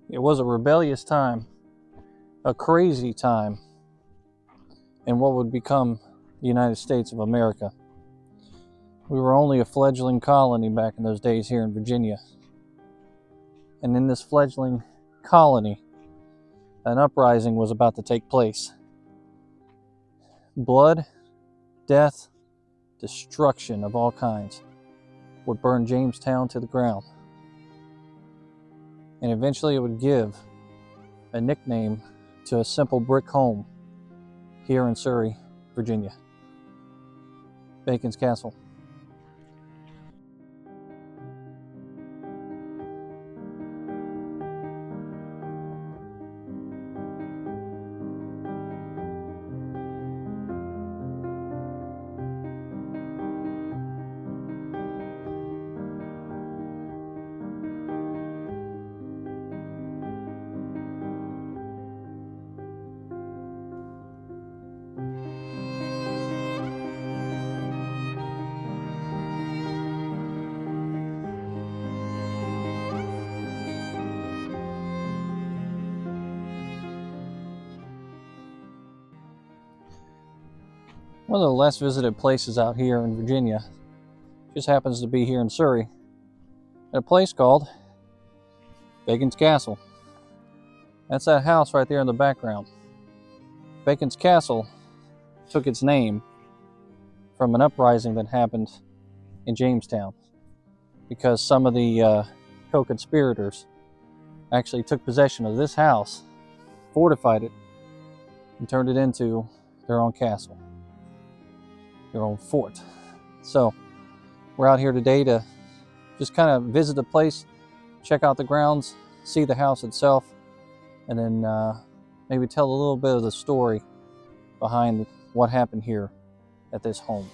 It was a rebellious time, a crazy time in what would become the United States of America. We were only a fledgling colony back in those days here in Virginia. And in this fledgling colony, an uprising was about to take place. Blood, death, destruction of all kinds would burn Jamestown to the ground. And eventually it would give a nickname to a simple brick home here in Surry, Virginia. Baconscastle. One of the less visited places out here in Virginia just happens to be here in Surry, at a place called Baconscastle. That's that house right there in the background. Baconscastle took its name from an uprising that happened in Jamestown, because some of the co-conspirators actually took possession of this house, fortified it, and turned it into their own castle, their own fort. So we're out here today to just kind of visit the place, check out the grounds, see the house itself, and then maybe tell a little bit of the story behind what happened here at this home.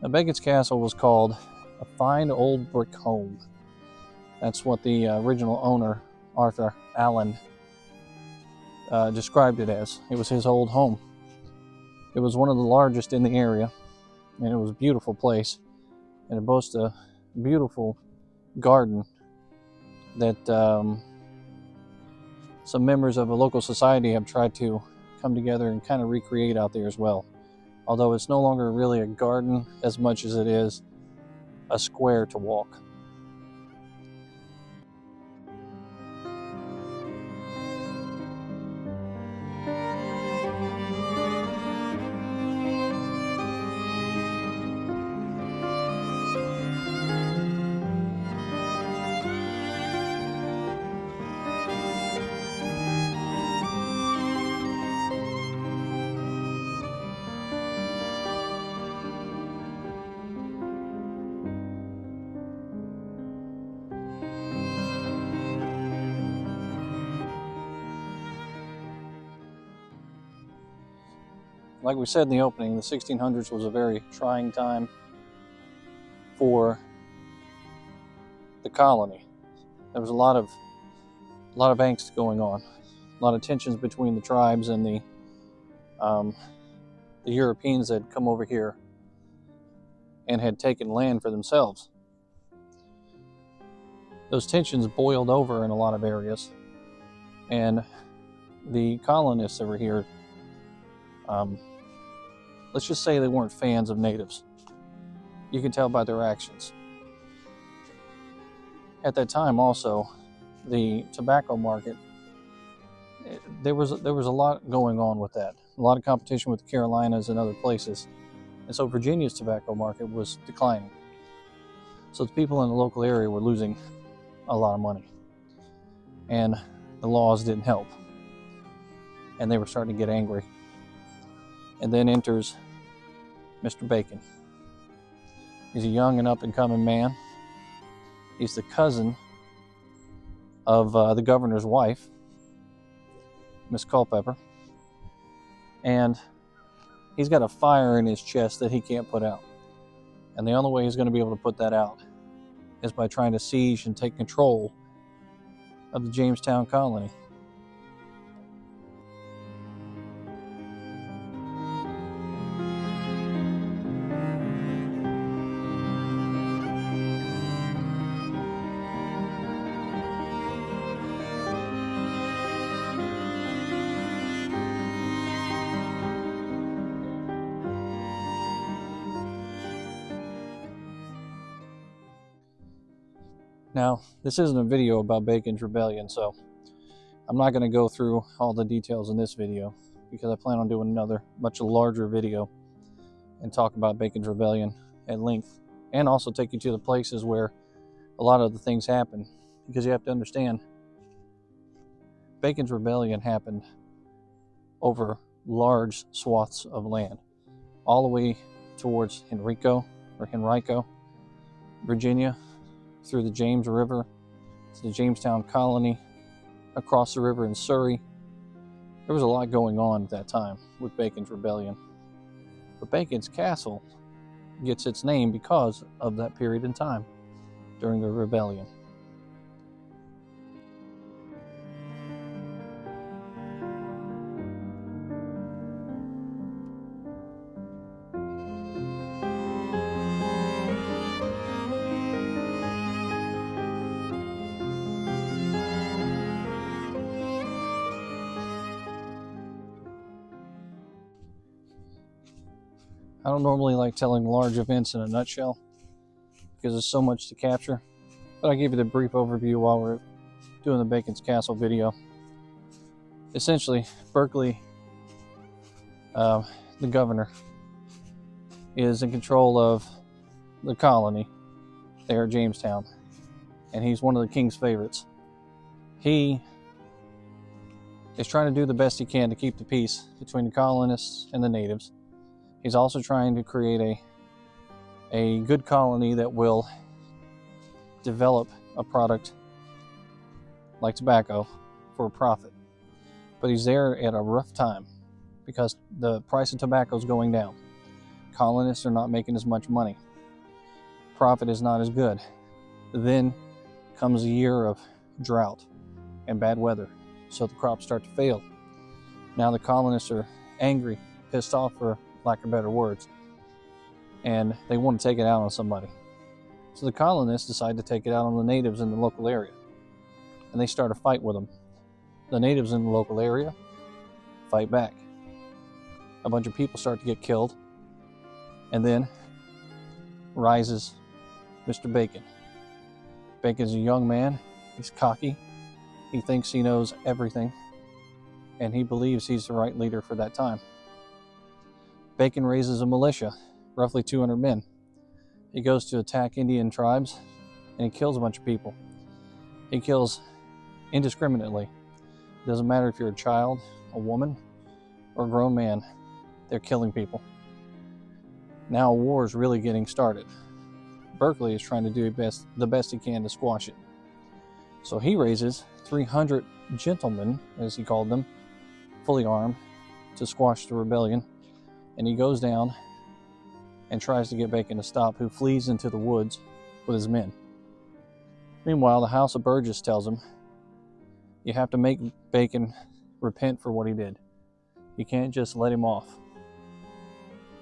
Now, Baconscastle was called a fine old brick home. That's what the original owner, Arthur Allen, described it as. It was his old home. It was one of the largest in the area, and it was a beautiful place. And it boasts a beautiful garden that some members of a local society have tried to come together and kind of recreate out there as well. Although it's no longer really a garden as much as it is a square to walk. Like we said in the opening, the 1600s was a very trying time for the colony. There was a lot of angst going on, a lot of tensions between the tribes and the Europeans that had come over here and had taken land for themselves. Those tensions boiled over in a lot of areas, and the colonists that were here, let's just say they weren't fans of natives. You can tell by their actions. At that time also, the tobacco market, there was a lot going on with that. A lot of competition with the Carolinas and other places. And so Virginia's tobacco market was declining. So the people in the local area were losing a lot of money. And the laws didn't help. And they were starting to get angry. And then enters Mr. Bacon. He's a young and up-and-coming man. He's the cousin of the governor's wife, Miss Culpepper. And he's got a fire in his chest that he can't put out. And the only way he's going to be able to put that out is by trying to siege and take control of the Jamestown colony. Now, this isn't a video about Bacon's Rebellion, so I'm not going to go through all the details in this video because I plan on doing another much larger video and talk about Bacon's Rebellion at length, and also take you to the places where a lot of the things happen, because you have to understand Bacon's Rebellion happened over large swaths of land, all the way towards Henrico, Virginia, through the James River to the Jamestown colony, across the river in Surry. There was a lot going on at that time with Bacon's Rebellion. But Bacon's Castle gets its name because of that period in time during the rebellion. I don't normally like telling large events in a nutshell because there's so much to capture, but I'll give you the brief overview while we're doing the Bacon's Castle video. Essentially, Berkeley, the governor, is in control of the colony there at Jamestown, and he's one of the king's favorites. He is trying to do the best he can to keep the peace between the colonists and the natives. He's also trying to create a good colony that will develop a product like tobacco for a profit. But he's there at a rough time because the price of tobacco is going down. Colonists are not making as much money. Profit is not as good. Then comes a year of drought and bad weather, so the crops start to fail. Now the colonists are angry, pissed off, for lack of better words, and they want to take it out on somebody. So the colonists decide to take it out on the natives in the local area, and they start a fight with them. The natives in the local area fight back. A bunch of people start to get killed, and then rises Mr. Bacon. Bacon's a young man. He's cocky. He thinks he knows everything, and he believes he's the right leader for that time. Bacon raises a militia, roughly 200 men. He goes to attack Indian tribes, and he kills a bunch of people. He kills indiscriminately. It doesn't matter if you're a child, a woman, or a grown man. They're killing people. Now a war is really getting started. Berkeley is trying to do the best he can to squash it. So he raises 300 gentlemen, as he called them, fully armed, to squash the rebellion. And he goes down and tries to get Bacon to stop, who flees into the woods with his men. Meanwhile, the House of Burgess tells him, you have to make Bacon repent for what he did. You can't just let him off.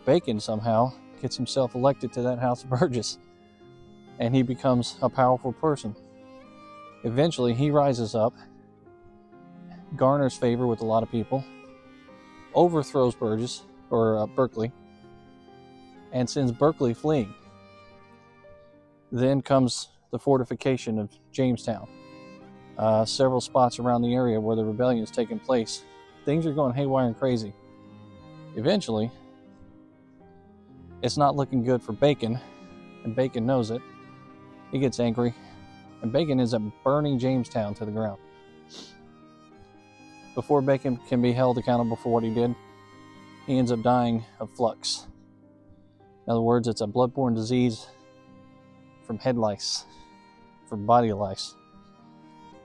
Bacon somehow gets himself elected to that House of Burgess, and he becomes a powerful person. Eventually, he rises up, garners favor with a lot of people, overthrows Berkeley, and sends Berkeley fleeing. Then comes the fortification of Jamestown. Several spots around the area where the rebellion is taking place. Things are going haywire and crazy. Eventually, it's not looking good for Bacon, and Bacon knows it. He gets angry, And Bacon ends up burning Jamestown to the ground. Before Bacon can be held accountable for what he did, he ends up dying of flux. In other words, it's a bloodborne disease from head lice, from body lice.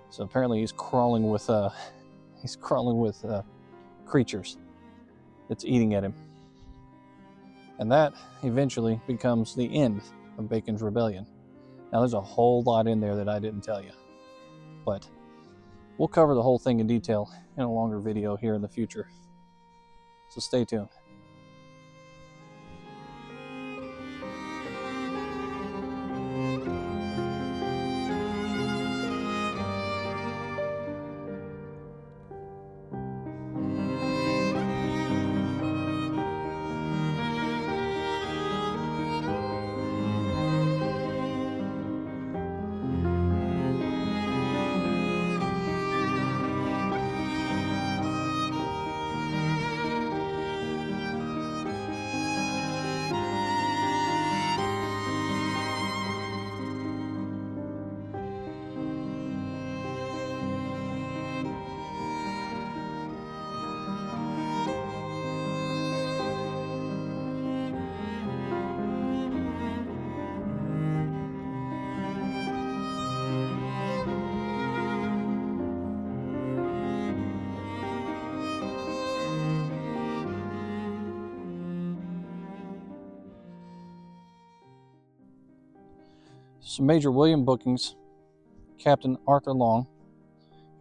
So apparently he's crawling with creatures that's eating at him. And that eventually becomes the end of Bacon's rebellion. Now there's a whole lot in there that I didn't tell you, but we'll cover the whole thing in detail in a longer video here in the future. So stay tuned. So Major William Bookings, Captain Arthur Long,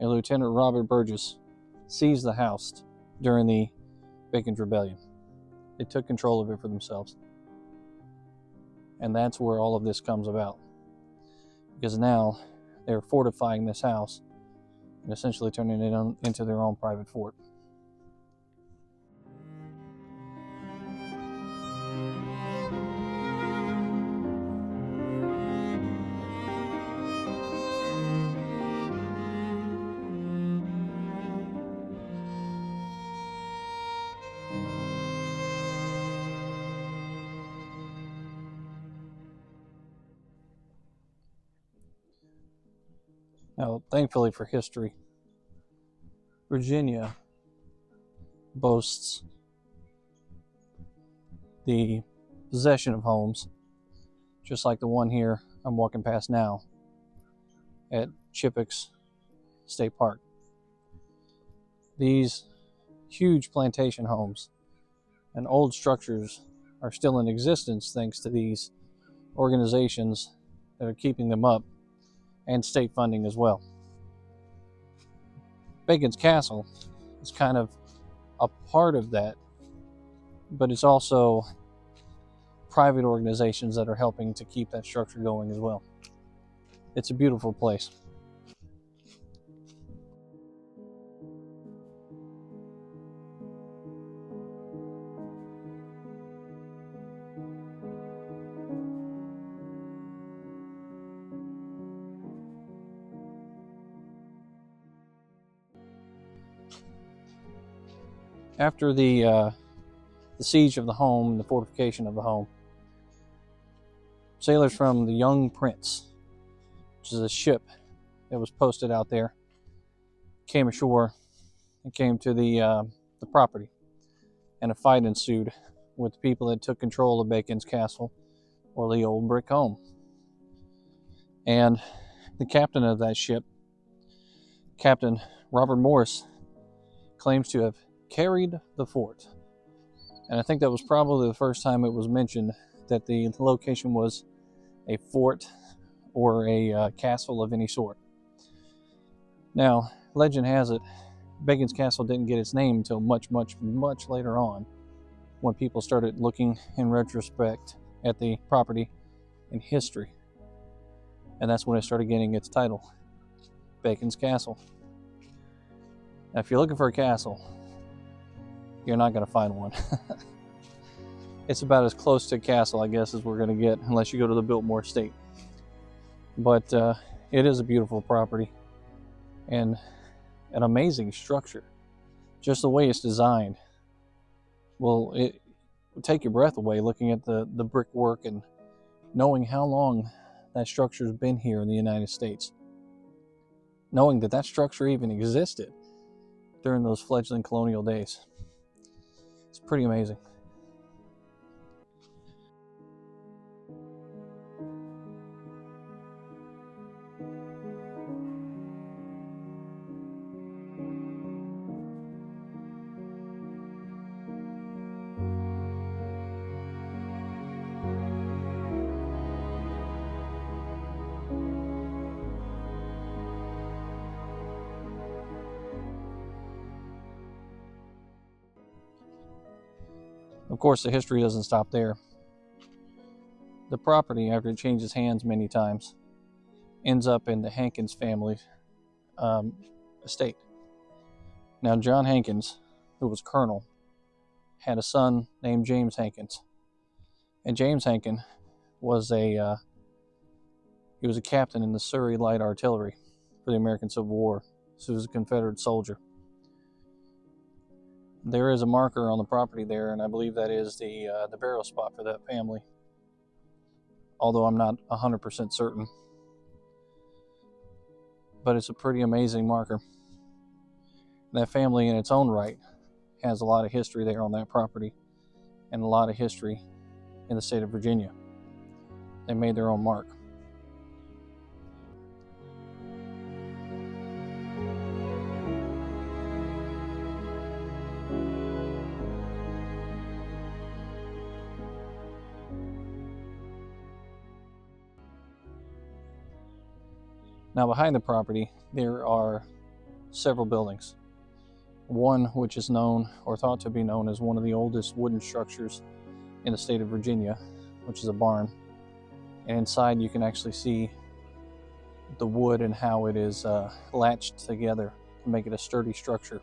and Lieutenant Robert Burgess seized the house during the Bacon's Rebellion. They took control of it for themselves. And that's where all of this comes about. Because now they're fortifying this house and essentially turning it into their own private fort. Now, thankfully for history, Virginia boasts the possession of homes, just like the one here I'm walking past now at Chippex State Park. These huge plantation homes and old structures are still in existence thanks to these organizations that are keeping them up, and state funding as well. Bacon's Castle is kind of a part of that, but it's also private organizations that are helping to keep that structure going as well. It's a beautiful place. After the siege of the home, the fortification of the home, sailors from the Young Prince, which is a ship that was posted out there, came ashore and came to the property, and a fight ensued with the people that took control of Bacon's Castle, or the old brick home. And the captain of that ship, Captain Robert Morris, claims to have carried the fort. And I think that was probably the first time it was mentioned that the location was a fort or a castle of any sort. Now, legend has it, Bacon's Castle didn't get its name until much, much, much later on, when people started looking in retrospect at the property in history. And that's when it started getting its title, Bacon's Castle. Now, if you're looking for a castle, you're not going to find one. It's about as close to a castle, I guess, as we're going to get, unless you go to the Biltmore Estate. But it is a beautiful property and an amazing structure. Just the way it's designed, well, it will take your breath away looking at the brickwork and knowing how long that structure's been here in the United States, knowing that that structure even existed during those fledgling colonial days. It's pretty amazing. Of course, the history doesn't stop there. The property, after it changes hands many times, ends up in the Henkins family estate. Now, John Henkins, who was colonel, had a son named James Henkins, and James Henkins was a captain in the Surry Light Artillery for the American Civil War. So he was a Confederate soldier. There is a marker on the property there, and I believe that is the burial spot for that family, although I'm not 100% certain. But it's a pretty amazing marker. That family in its own right has a lot of history there on that property, and a lot of history in the state of Virginia. They made their own mark. Now, behind the property, there are several buildings. One which is known, or thought to be known, as one of the oldest wooden structures in the state of Virginia, which is a barn. And inside you can actually see the wood and how it is latched together to make it a sturdy structure,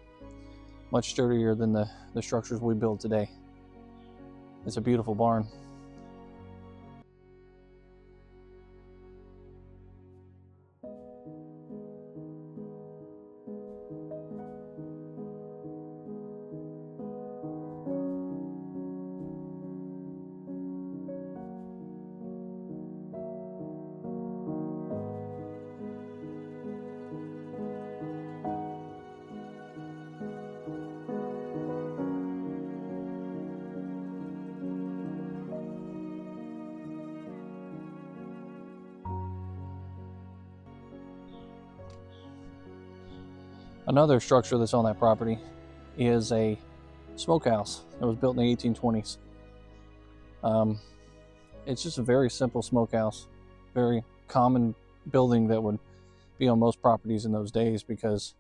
much sturdier than the structures we build today. It's a beautiful barn. Another structure that's on that property is a smokehouse that was built in the 1820s. It's just a very simple smokehouse, very common building that would be on most properties in those days, because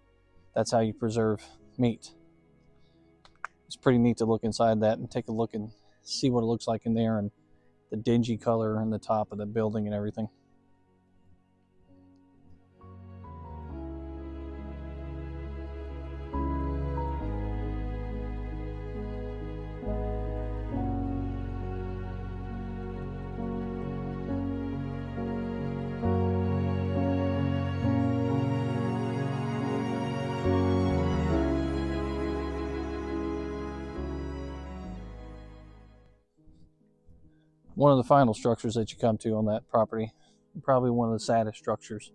that's how you preserve meat. It's pretty neat to look inside that and take a look and see what it looks like in there, and the dingy color and the top of the building and everything. One of the final structures that you come to on that property, probably one of the saddest structures,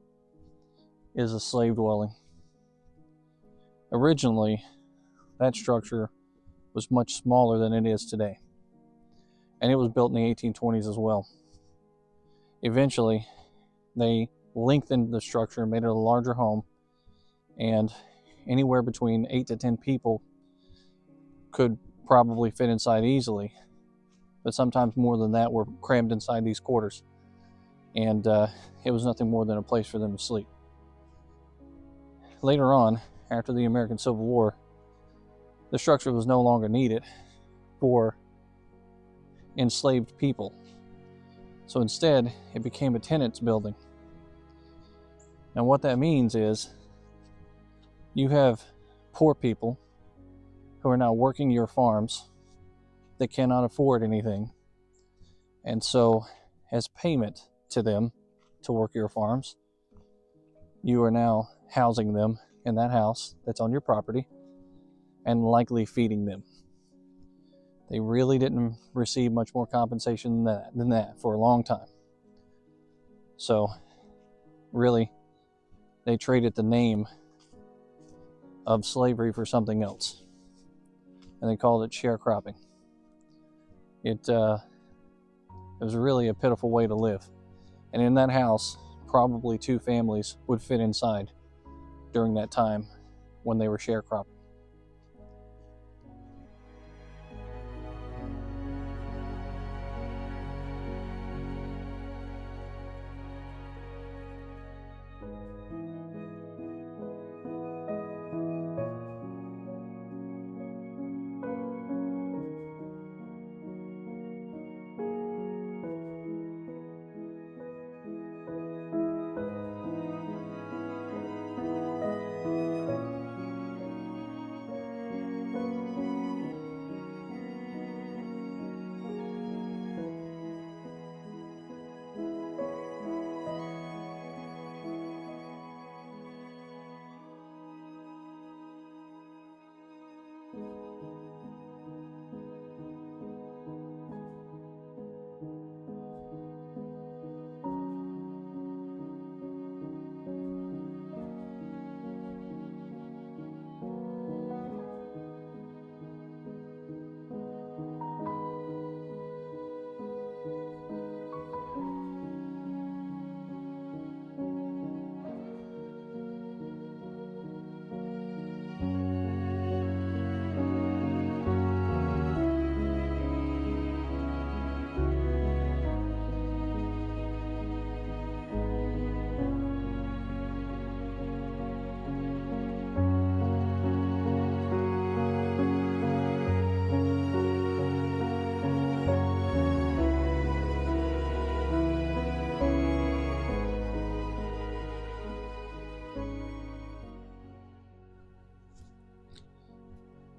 is a slave dwelling. Originally, that structure was much smaller than it is today, and it was built in the 1820s as well. Eventually, they lengthened the structure and made it a larger home, and anywhere between 8 to 10 people could probably fit inside easily. But sometimes more than that were crammed inside these quarters, and it was nothing more than a place for them to sleep. Later on, after the American Civil War, the structure was no longer needed for enslaved people, so instead it became a tenant's building. Now what that means is you have poor people who are now working your farms that cannot afford anything, and so as payment to them to work your farms, you are now housing them in that house that's on your property and likely feeding them. They really didn't receive much more compensation than that for a long time. So really, they traded the name of slavery for something else, and they called it sharecropping. It was really a pitiful way to live. And in that house, probably 2 families would fit inside during that time when they were sharecropping.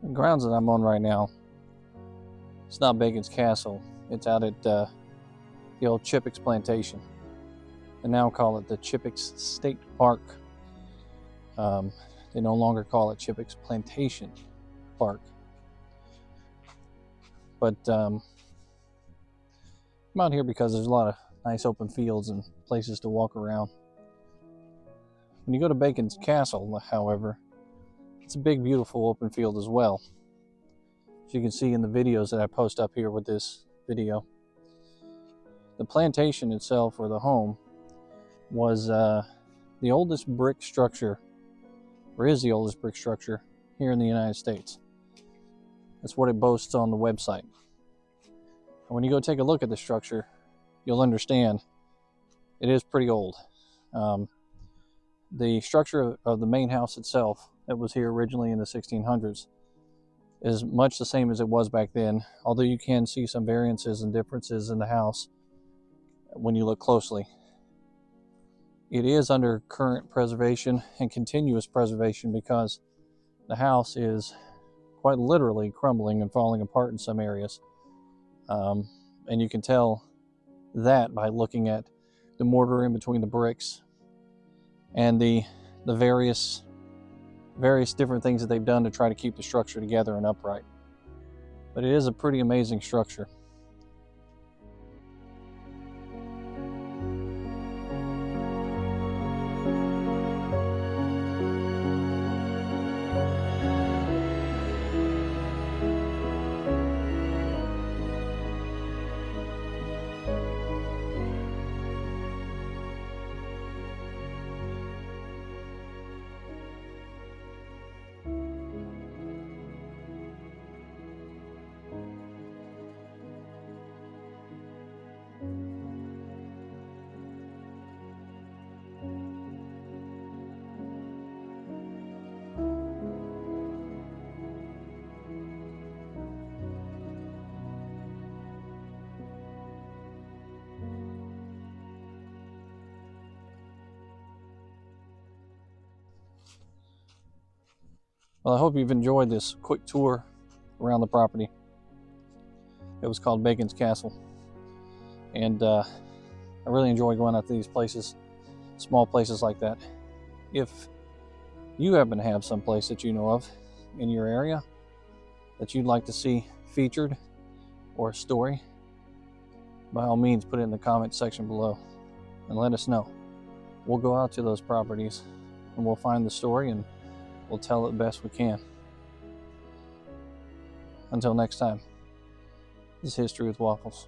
The grounds that I'm on right now, it's not Baconscastle. It's out at the old Chippix Plantation. They now call it the Chippix State Park. They no longer call it Chippix Plantation Park. But I'm out here because there's a lot of nice open fields and places to walk around. When you go to Baconscastle, however, it's a big, beautiful open field as well. As you can see in the videos that I post up here with this video. The plantation itself, or the home, was the oldest brick structure, or is the oldest brick structure here in the United States. That's what it boasts on the website. And when you go take a look at the structure, you'll understand it is pretty old. The structure of the main house itself, that was here originally in the 1600s, is much the same as it was back then, although you can see some variances and differences in the house when you look closely. It is under current preservation and continuous preservation because the house is quite literally crumbling and falling apart in some areas. And you can tell that by looking at the mortar in between the bricks and the various different things that they've done to try to keep the structure together and upright. But it is a pretty amazing structure. Well, I hope you've enjoyed this quick tour around the property. It was called Baconscastle. And I really enjoy going out to these places, small places like that. If you happen to have some place that you know of in your area that you'd like to see featured or a story, by all means put it in the comment section below. and let us know. We'll go out to those properties and we'll find the story and we'll tell it best we can. Until next time, this is History with Waffles.